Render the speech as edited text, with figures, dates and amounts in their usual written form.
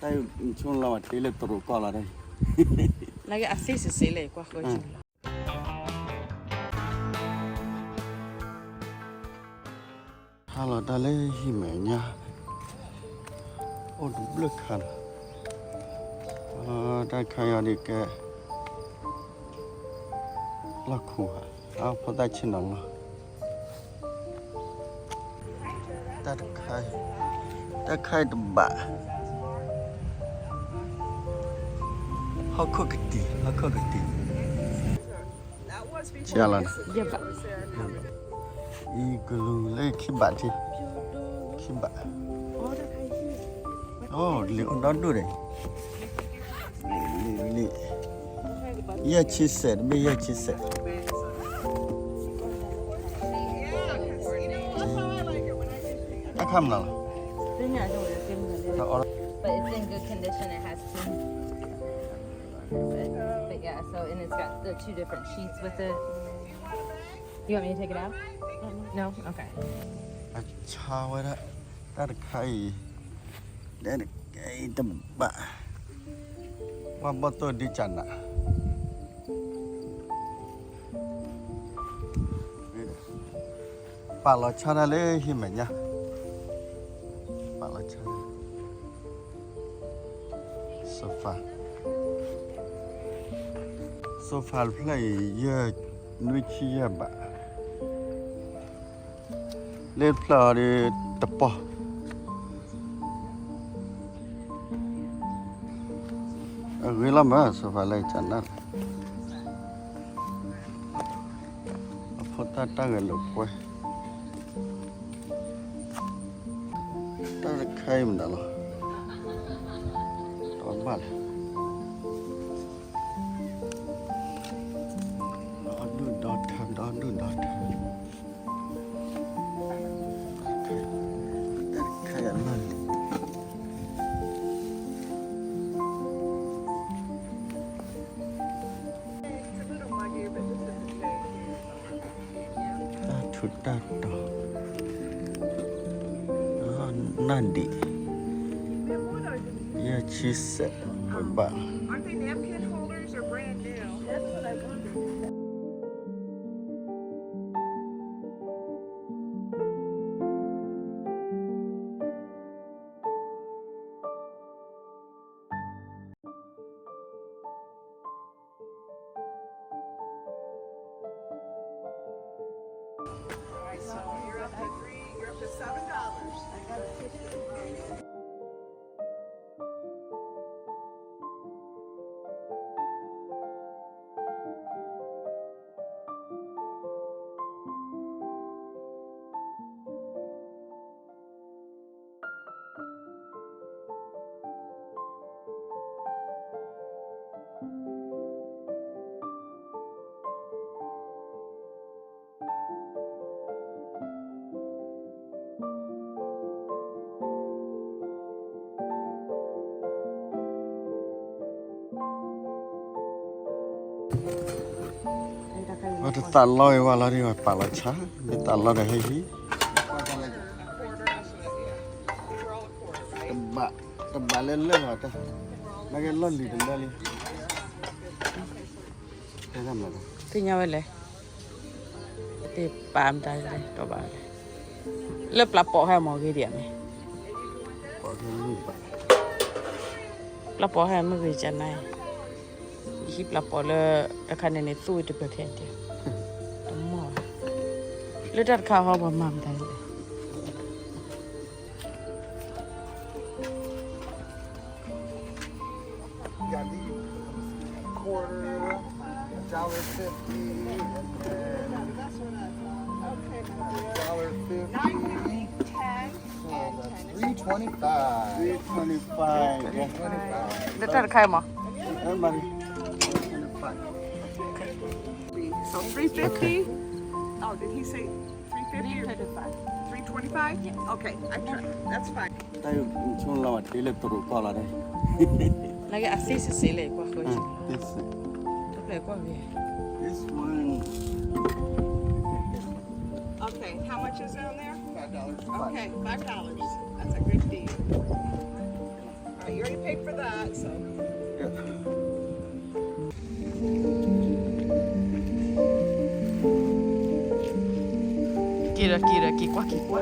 tay chung là tí là trụ co là đây Lagi asli sesile kwa kwa jula. Halo dale himenya ô đúng lực hẳn đây khai đi cái là khu hả phải tay trên nòng ta khai đầm bạ họ có cái gì chia lần Ya ba. igloo lấy khi bạn liệu đó đủ đấy li ya chi sệt bây giờ chi sệt đã khăm nào But it's in good condition. It has two. But yeah, so and it's got the two different sheets with it. You want me to take it out? No? Okay. chào vậy đó ta được khai để được cái đầm bạ qua bao tôi đi chăn à bà lo chăn ra lấy hi mày nhá bà lo chăn sofa play ye nuôi chi ye bạ lên phở đi tập bò gửi lắm á sao phải lấy chăn đó phở ta người lục quay ta được khai mình đã lo đón bạn đón đun Nandi. Yeah, she said, but Aren't they napkin holders or brand new? That's what I wondered. So you're up to $7. Ada tak loi wala ni pala cha, ni tak loi dah hi. Tebak lele ada. Lagi lon di dalam ni. Dah mana? Tinya wale. Ti pam ta le to ba. Le pla po ha mo ge dia me. Pakai ni pak. Pla po ha mo ge chan nai. Hi pla po le ta kan ne su ti pe the dia. To mo. Le dat kha ha ba mam ta le. Got the quarter, $1.50, and then $1.50. 9, 10, So that's $3.25. 325. $3.25. Le dat kha mo. Mari. 325. so $3.50. Oh, did he say $3.50 or $3.25? Yeah. Okay, that's fine. Tay chung là tí là trụ co là đây. Lagi asli sesile kwa kwa jula. This To pe kwa vi. one. Okay, how much is on there? $5. Okay, $5. That's a good deal. All right, you already paid Kira, kira, kikwa, kikwa.